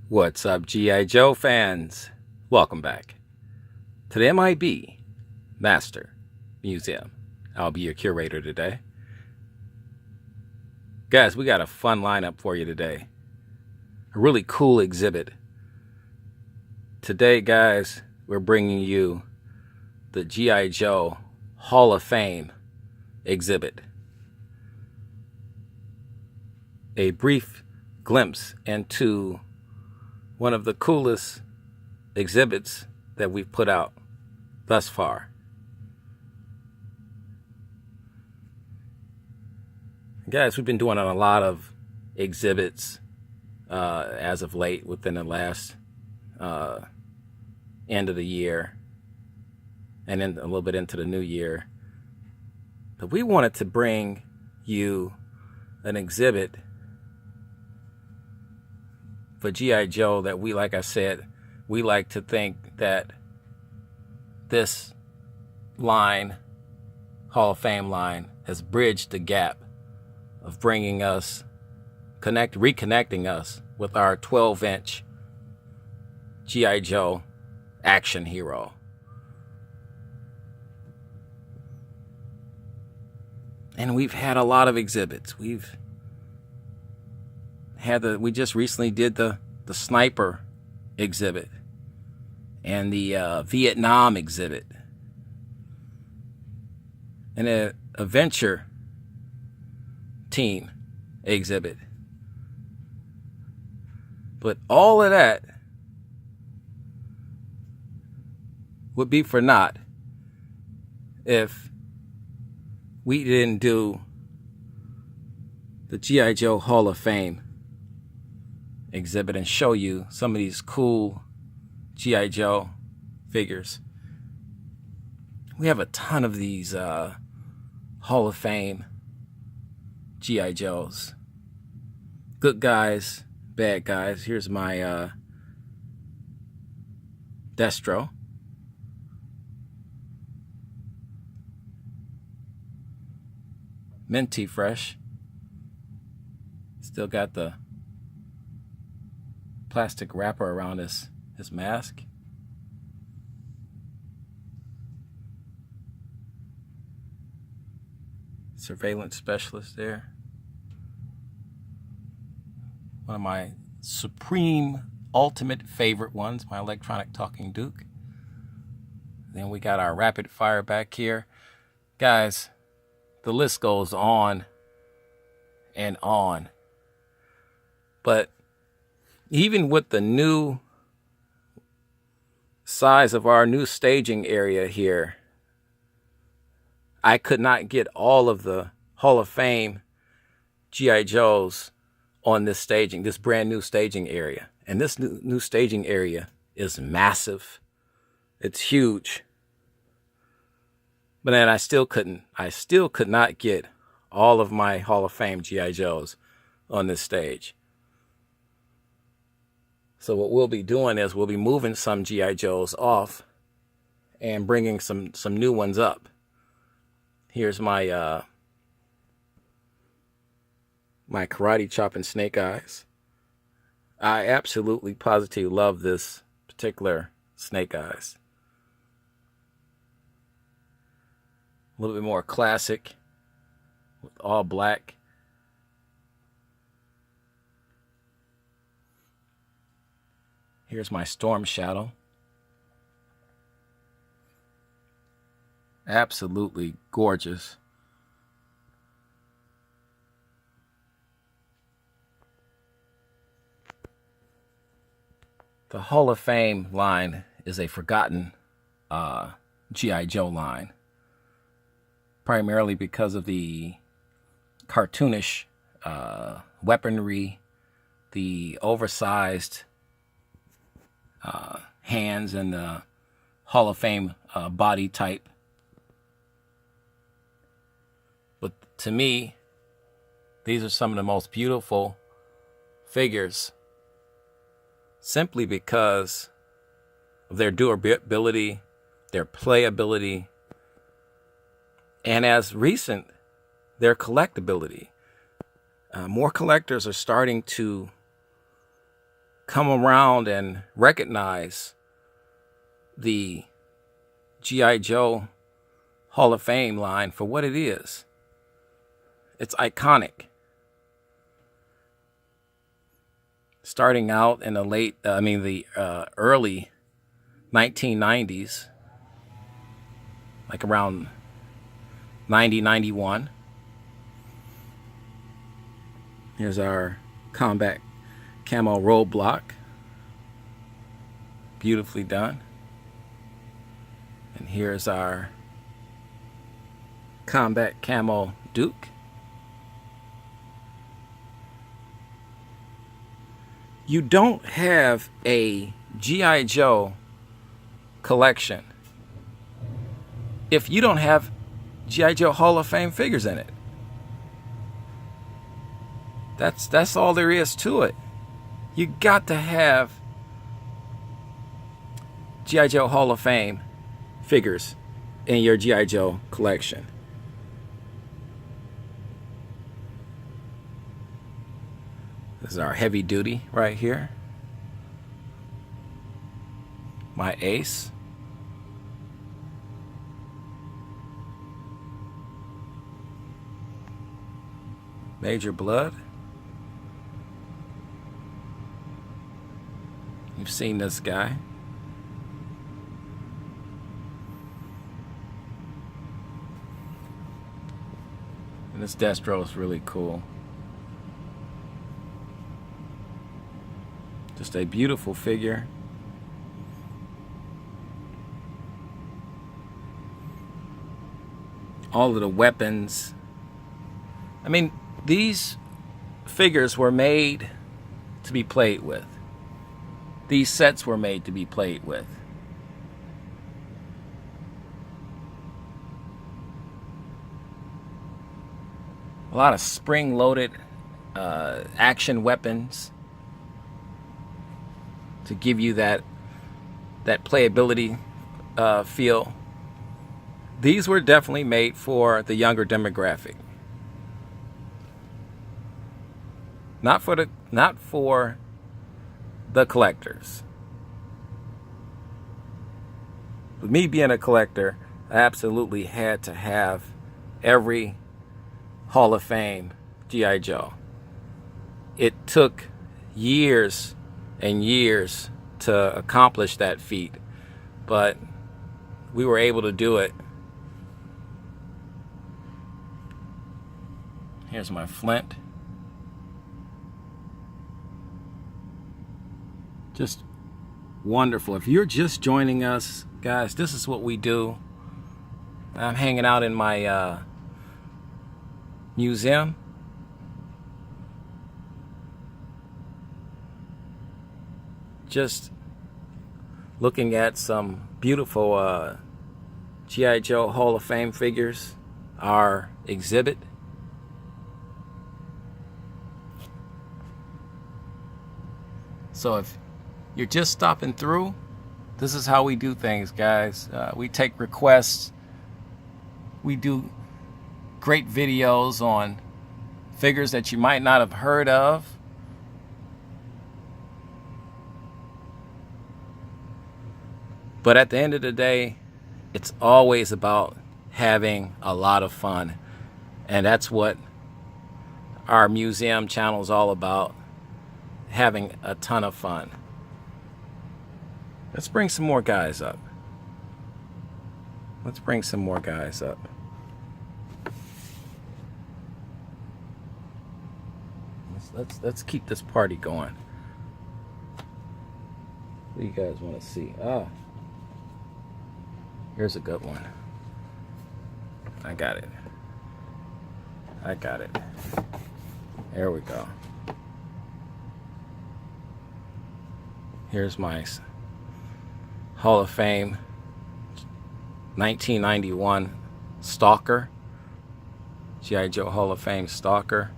What's up, G.I. Joe fans? Welcome back to the M.I.B. Master Museum. I'll be your curator today. Guys, we got a fun lineup for you today. A really cool exhibit. Today, guys, we're bringing you the G.I. Joe Hall of Fame exhibit. A brief glimpse into one of the coolest exhibits that we've put out thus far. Guys, we've been doing a lot of exhibits as of late within the last end of the year and then a little bit into the new year. But we wanted to bring you an exhibit for G.I. Joe that we, like I said, we like to think that this line, Hall of Fame line, has bridged the gap of bringing us, reconnecting us with our 12-inch G.I. Joe action hero. And we've had a lot of exhibits. We just recently did the sniper exhibit and the Vietnam exhibit and a adventure team exhibit. But all of that would be for naught if we didn't do the G.I. Joe Hall of Fame exhibit and show you some of these cool G.I. Joe figures. We have a ton of these Hall of Fame G.I. Joes. Good guys, bad guys. Here's my Destro. Minty fresh. Still got the plastic wrapper around his mask. Surveillance specialist there. One of my supreme ultimate favorite ones, my electronic talking Duke. Then we got our rapid fire back here. Guys, the list goes on and on. But even with the new size of our new staging area here, I could not get all of the Hall of Fame G.I. Joes on this brand new staging area. And this new staging area is massive. It's huge. But then I still could not get all of my Hall of Fame G.I. Joes on this stage. So what we'll be doing is we'll be moving some G.I. Joes off and bringing some new ones up. Here's my my karate chopping Snake Eyes. I absolutely positively love this particular Snake Eyes. A little bit more classic with all black. Here's my Storm Shadow. Absolutely gorgeous. The Hall of Fame line is a forgotten G.I. Joe line, primarily because of the cartoonish weaponry, the oversized hands, and the Hall of Fame body type. But to me, these are some of the most beautiful figures simply because of their durability, their playability, and as recent, their collectability. More collectors are starting to come around and recognize the G.I. Joe Hall of Fame line for what it is. It's iconic. Starting out in the early 1990s, like around 90, 91. Here's our combat camo roadblock. Beautifully done. And here's our combat camo Duke. You don't have a G.I. Joe collection if you don't have G.I. Joe Hall of Fame figures in it. That's all there is to it. You got to have G.I. Joe Hall of Fame figures in your G.I. Joe collection. This is our heavy duty right here. My ace. Major Blood. You've seen this guy. And this Destro is really cool. Just a beautiful figure. All of the weapons. I mean, these figures were made to be played with. These sets were made to be played with. A lot of spring-loaded action weapons to give you that playability feel. These were definitely made for the younger demographic. Not for the collectors. With me being a collector, I absolutely had to have every Hall of Fame G.I. Joe. It took years and years to accomplish that feat, but we were able to do it. Here's my Flint. Just wonderful. If you're just joining us, guys, this is what we do. I'm hanging out in my museum. Just looking at some beautiful G.I. Joe Hall of Fame figures. Our exhibit. So if you're just stopping through, this is how we do things, guys. We take requests. We do great videos on figures that you might not have heard of. But at the end of the day, it's always about having a lot of fun. And that's what our museum channel is all about. Having a ton of fun. Let's bring some more guys up. Let's bring some more guys up. Let's keep this party going. What do you guys want to see? Here's a good one. I got it. There we go. Here's my Hall of Fame 1991 Stalker. G.I. Joe Hall of Fame Stalker.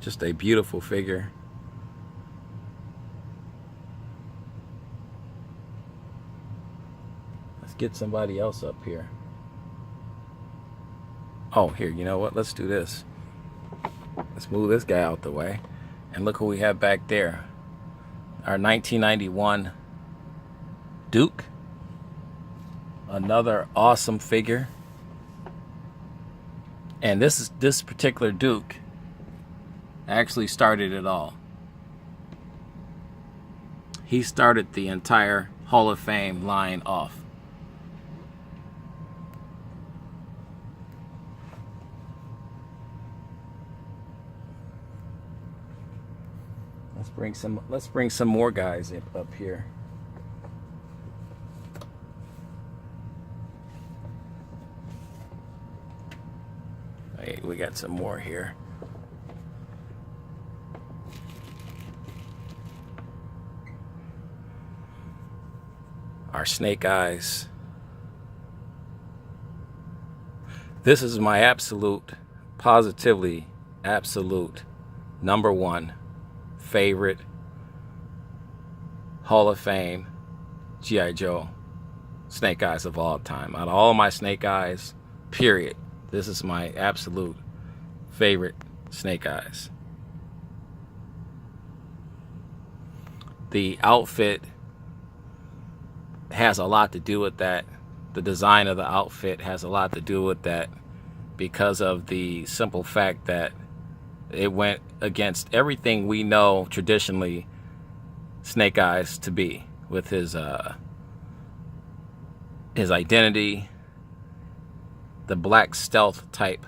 Just a beautiful figure. Let's get somebody else up here. Oh, here, you know what? Let's do this. Let's move this guy out the way. And look who we have back there. Our 1991 Duke. Another awesome figure. And this particular Duke actually started it all. He started the entire Hall of Fame line off. Let's bring some more guys up here. Hey, we got some more here. Our Snake Eyes. This is my positively absolute #1 favorite Hall of Fame G.I. Joe Snake Eyes of all time. Out of all my Snake Eyes, period, this is my absolute favorite Snake Eyes. The outfit has a lot to do with that. The design of the outfit has a lot to do with that, because of the simple fact that it went against everything we know traditionally Snake Eyes to be, with his identity, the black stealth type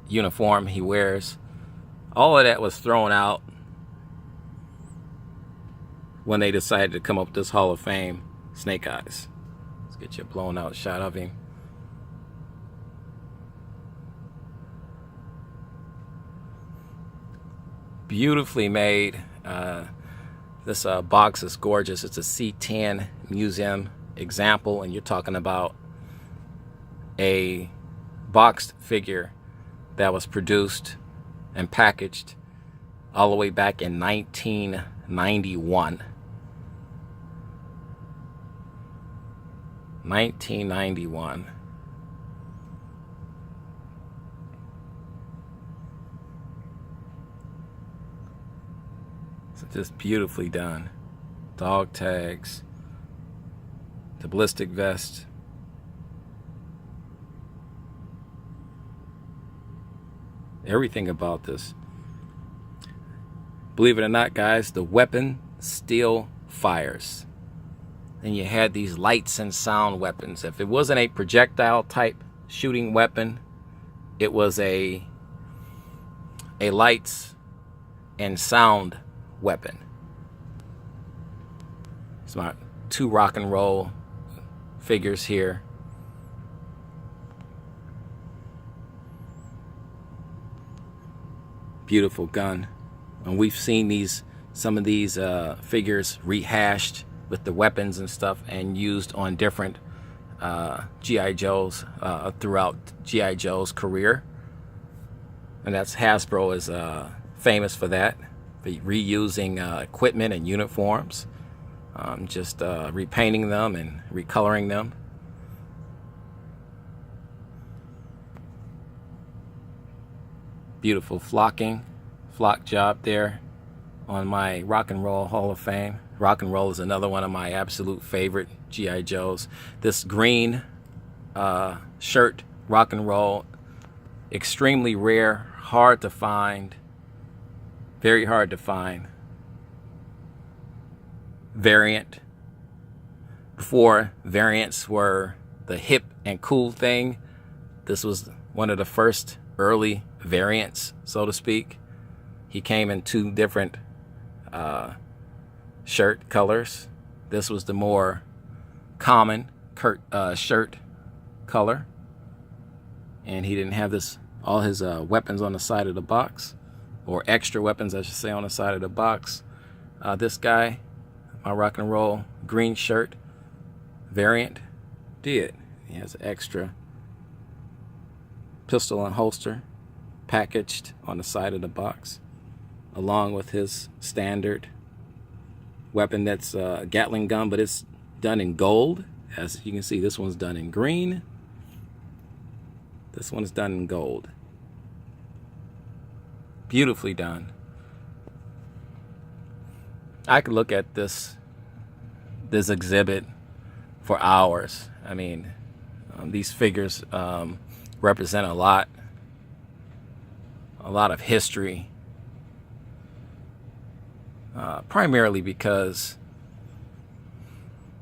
uniform he wears. All of that was thrown out when they decided to come up with this Hall of Fame Snake Eyes. Let's get you a blown out shot of him. Beautifully made. This box is gorgeous. It's a C10 museum example, and you're talking about a boxed figure that was produced and packaged all the way back in 1991. 1991. So just beautifully done. Dog tags, the ballistic vest. Everything about this. Believe it or not, guys, the weapon still fires. And you had these lights and sound weapons. If it wasn't a projectile type shooting weapon, it was a lights and sound weapon. It's my 2 rock and roll figures here. Beautiful gun. And we've seen some of these figures rehashed with the weapons and stuff and used on different G.I. Joes throughout G.I. Joe's career. And that's Hasbro is famous for that, for reusing equipment and uniforms, just repainting them and recoloring them. Beautiful flock job there on my Rock and Roll Hall of Fame. Rock and Roll is another one of my absolute favorite G.I. Joes. This green shirt, Rock and Roll, extremely rare, hard to find, very hard to find variant. Before variants were the hip and cool thing, this was one of the first early variants, so to speak. He came in 2 different shirt colors. This was the more common shirt color, and he didn't have all his weapons on the side of the box, or extra weapons I should say, on the side of the box. This guy, my Rock and Roll green shirt variant, did. He has an extra pistol and holster packaged on the side of the box, along with his standard weapon that's a Gatling gun, but it's done in gold. As you can see, this one's done in green. This one's done in gold. Beautifully done. I could look at this exhibit for hours. I mean, these figures represent a lot of history, primarily because,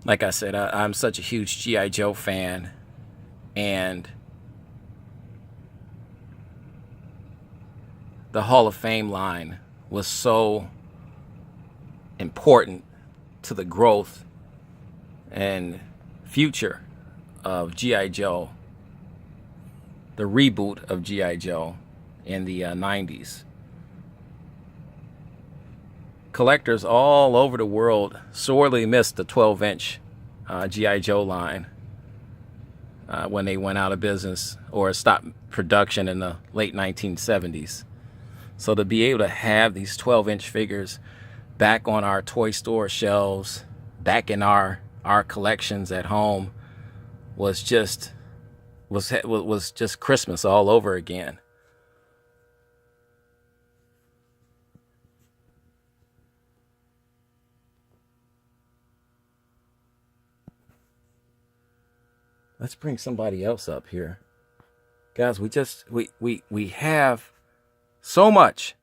like I said, I'm such a huge G.I. Joe fan, and the Hall of Fame line was so important to the growth and future of G.I. Joe, the reboot of G.I. Joe in the 90s. Collectors all over the world sorely missed the 12-inch G.I. Joe line when they went out of business or stopped production in the late 1970s. So to be able to have these 12-inch figures back on our toy store shelves, back in our collections at home, was just Christmas all over again. Let's bring somebody else up here. Guys, we have so much.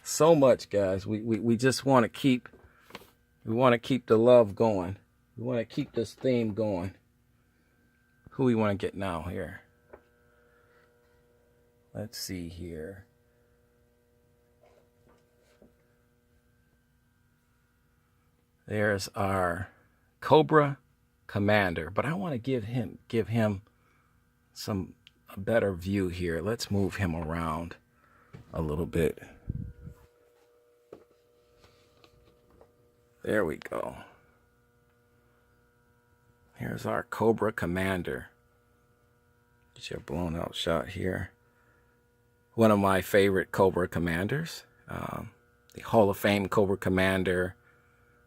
So much, guys. We just want to keep the love going. We want to keep this theme going. Who we want to get now here? Let's see here. There's our Cobra Commander, but I want to give him a better view here. Let's move him around a little bit. There we go. Here's our Cobra Commander. Get you a blown out shot here. One of my favorite Cobra Commanders. The Hall of Fame Cobra Commander.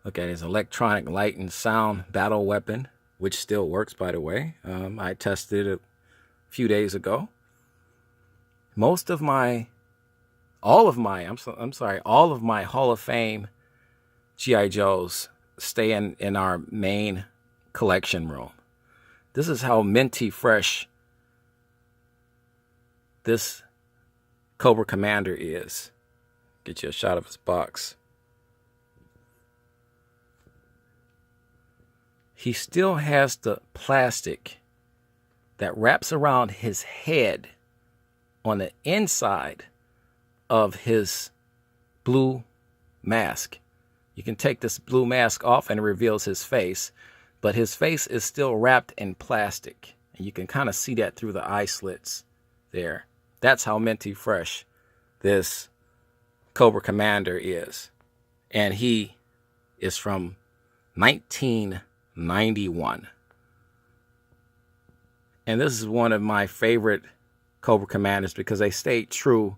Look at his electronic light and sound battle weapon, which still works, by the way. I tested it a few days ago. All of my Hall of Fame G.I. Joes stay in our main collection room. This is how minty fresh this Cobra Commander is. Get you a shot of his box. He still has the plastic that wraps around his head on the inside of his blue mask. You can take this blue mask off and it reveals his face, but his face is still wrapped in plastic. And you can kind of see that through the eye slits there. That's how minty fresh this Cobra Commander is. And he is from 1991. And this is one of my favorite Cobra Commanders because they stayed true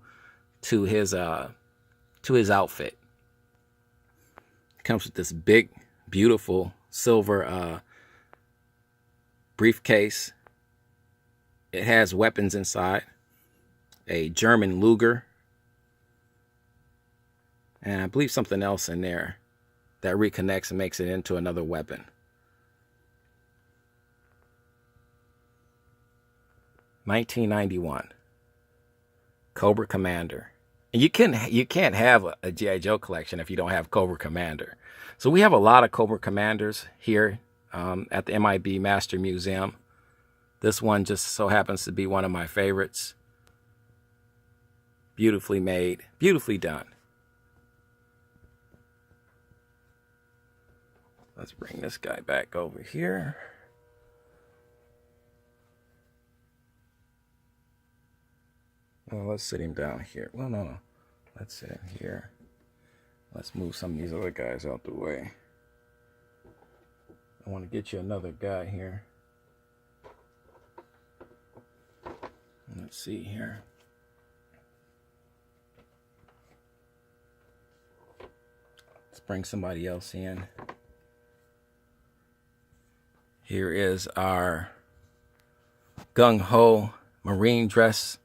to his outfit. It comes with this big, beautiful silver briefcase. It has weapons inside. A German Luger. And I believe something else in there that reconnects and makes it into another weapon. 1991. Cobra Commander. And you can't have a G.I. Joe collection if you don't have Cobra Commander. So we have a lot of Cobra Commanders here at the M.I.B. Master Museum. This one just so happens to be one of my favorites. Beautifully made, beautifully done. Let's bring this guy back over here. Well, let's sit him down here. Well, no. Let's sit him here. Let's move some of these other guys out the way. I want to get you another guy here. Let's see here. Let's bring somebody else in. Here is our gung-ho Marine dress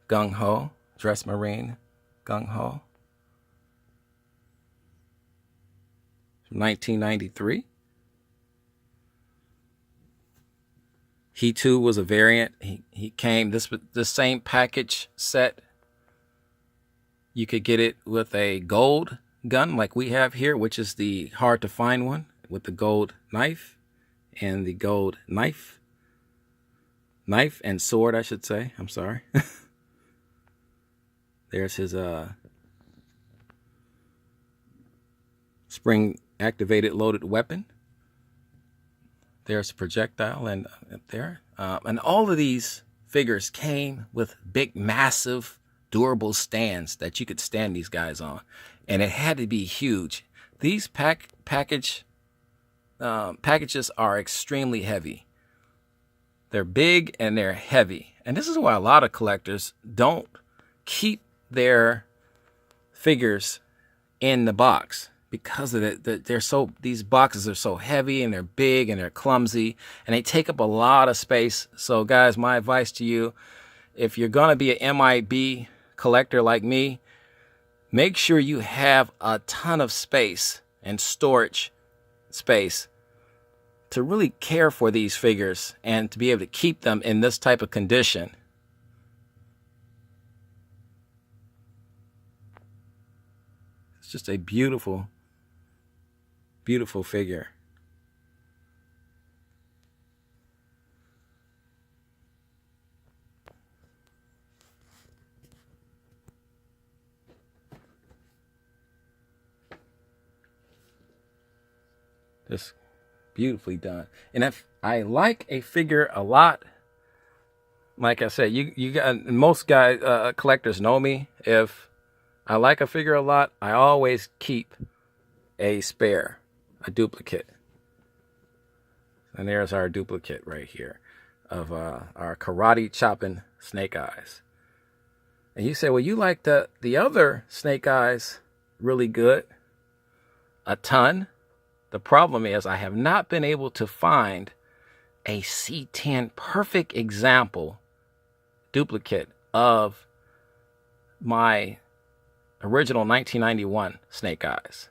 gung-ho. Dress Marine Gung Ho from 1993. He too was a variant. He came this same package set. You could get it with a gold gun like we have here, which is the hard to find one with the gold knife and the gold knife and sword, I should say. I'm sorry. There's his spring activated loaded weapon. There's a projectile and up there. And all of these figures came with big, massive, durable stands that you could stand these guys on. And it had to be huge. These packages are extremely heavy. They're big and they're heavy. And this is why a lot of collectors don't keep their figures in the box. Because of it, these boxes are so heavy and they're big and they're clumsy and they take up a lot of space. So guys, my advice to you, if you're going to be an M.I.B collector like me, make sure you have a ton of space and storage space to really care for these figures and to be able to keep them in this type of condition. It's just a beautiful, beautiful figure. Just beautifully done. And if I like a figure a lot, like I said, you got most guys, collectors know me. If I like a figure a lot, I always keep a spare, a duplicate. And there's our duplicate right here of our karate chopping Snake Eyes. And you say, well, you like the other Snake Eyes really good, a ton. The problem is I have not been able to find a C10 perfect example duplicate of my original 1991 Snake Eyes.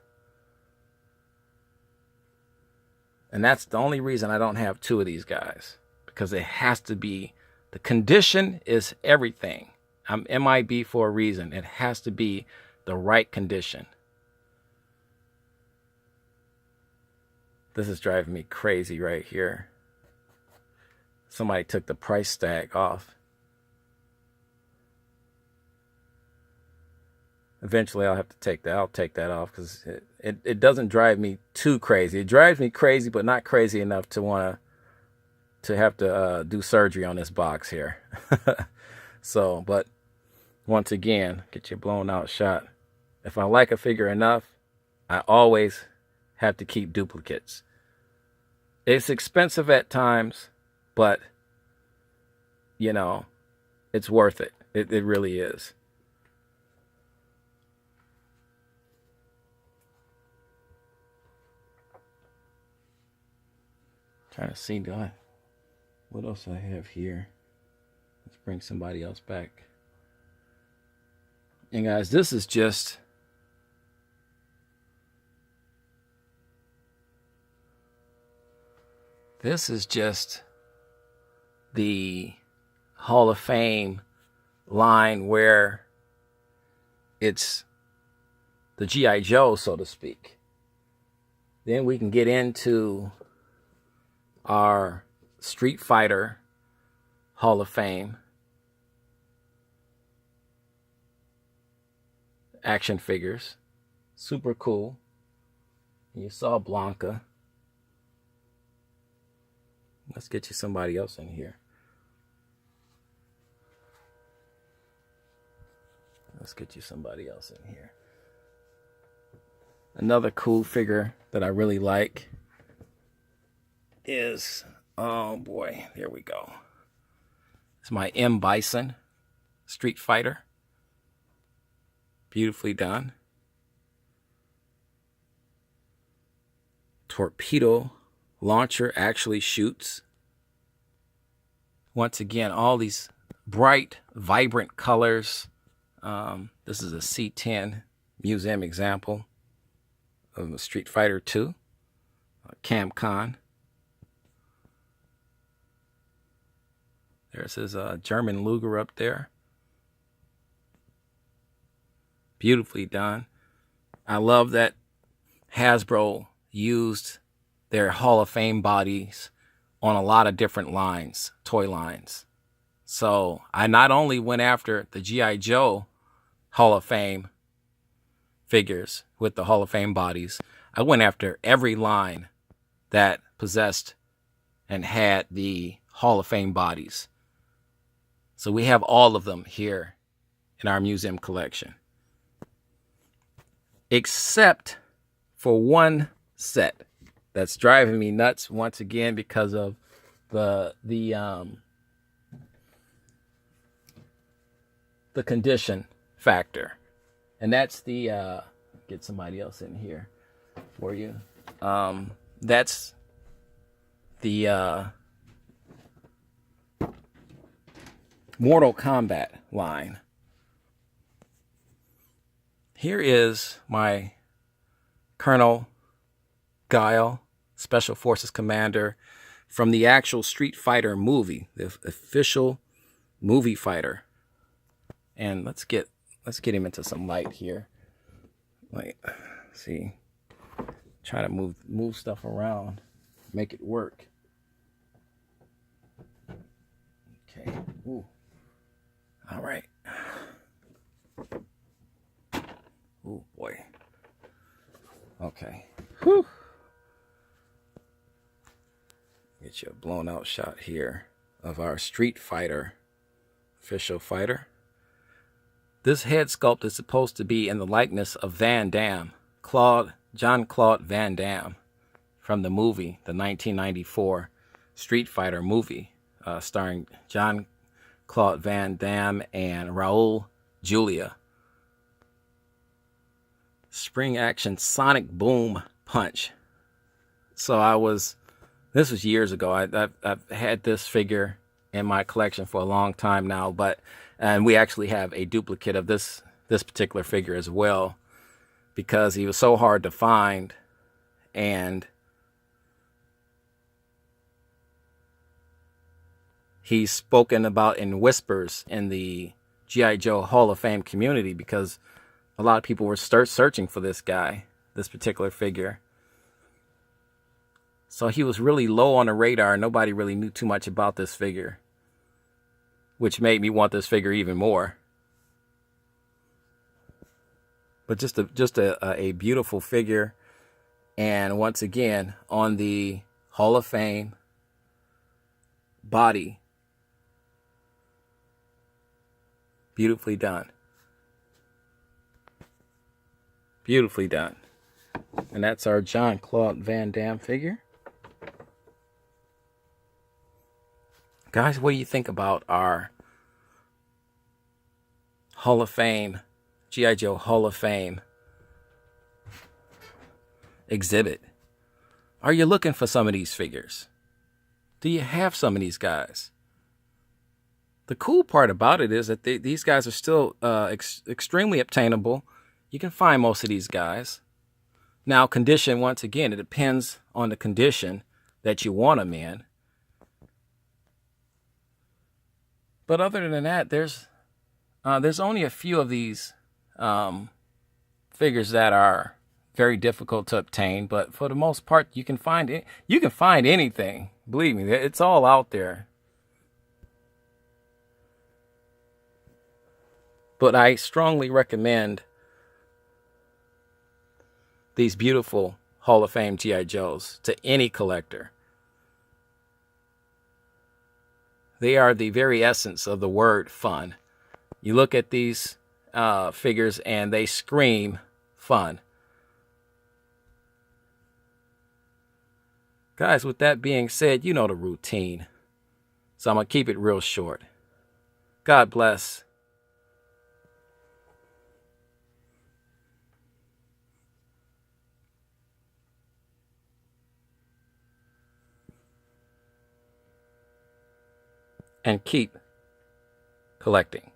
And that's the only reason I don't have two of these guys, because it has to be, the condition is everything. I'm M.I.B for a reason. It has to be the right condition. This is driving me crazy right here. Somebody took the price tag off. Eventually I'll have to take that. I'll take that off because it doesn't drive me too crazy. It drives me crazy, but not crazy enough to have to do surgery on this box here. So, but once again, get your blown out shot. If I like a figure enough, I always have to keep duplicates. It's expensive at times, but you know, it's worth it. It really is. Trying to see, what else I have here? Let's bring somebody else back. And guys, this is just the Hall of Fame line where it's the G.I. Joe, so to speak. Then we can get into our Street Fighter Hall of Fame action figures. Super cool. You saw Blanca. Let's get you somebody else in here. Let's get you somebody else in here. Another cool figure that I really like is, oh boy, here we go. It's my M. Bison Street Fighter. Beautifully done. Torpedo launcher actually shoots. Once again, all these bright, vibrant colors. This is a C10 Museum example of a Street Fighter 2, Camcon. There's his German Luger up there. Beautifully done. I love that Hasbro used their Hall of Fame bodies on a lot of different lines, toy lines. So I not only went after the G.I. Joe Hall of Fame figures with the Hall of Fame bodies, I went after every line that possessed and had the Hall of Fame bodies. So we have all of them here in our museum collection, except for one set that's driving me nuts once again because of the condition factor, and that's the get somebody else in here for you. That's the Mortal Kombat line. Here is my Colonel Guile, Special Forces Commander, from the actual Street Fighter movie, the official movie fighter. And let's get him into some light here. Like, see, try to move stuff around, make it work. Okay. Ooh. All right. Oh boy. Okay. Whew. Get you a blown out shot here of our Street Fighter official fighter. This head sculpt is supposed to be in the likeness of Van Damme, Jean-Claude Van Damme, from the movie, the 1994 Street Fighter movie, starring Jean-Claude Van Damme and Raul Julia. Spring action sonic boom punch. So this was years ago. I've had this figure in my collection for a long time now, and we actually have a duplicate of this particular figure as well, because he was so hard to find, and he's spoken about in whispers in the G.I. Joe Hall of Fame community, because a lot of people were searching for this guy, this particular figure. So he was really low on the radar. Nobody really knew too much about this figure, which made me want this figure even more. But just a beautiful figure. And once again, on the Hall of Fame body. Beautifully done. Beautifully done. And that's our Jean-Claude Van Damme figure. Guys, what do you think about our Hall of Fame, G.I. Joe Hall of Fame exhibit? Are you looking for some of these figures? Do you have some of these guys? The cool part about it is that these guys are still extremely obtainable. You can find most of these guys. Now, condition, once again, it depends on the condition that you want them in. But other than that, there's only a few of these figures that are very difficult to obtain. But for the most part, you can find it. You can find anything. Believe me, it's all out there. But I strongly recommend these beautiful Hall of Fame G.I. Joes to any collector. They are the very essence of the word fun. You look at these figures and they scream fun. Guys, with that being said, you know the routine. So I'm going to keep it real short. God bless. And keep collecting.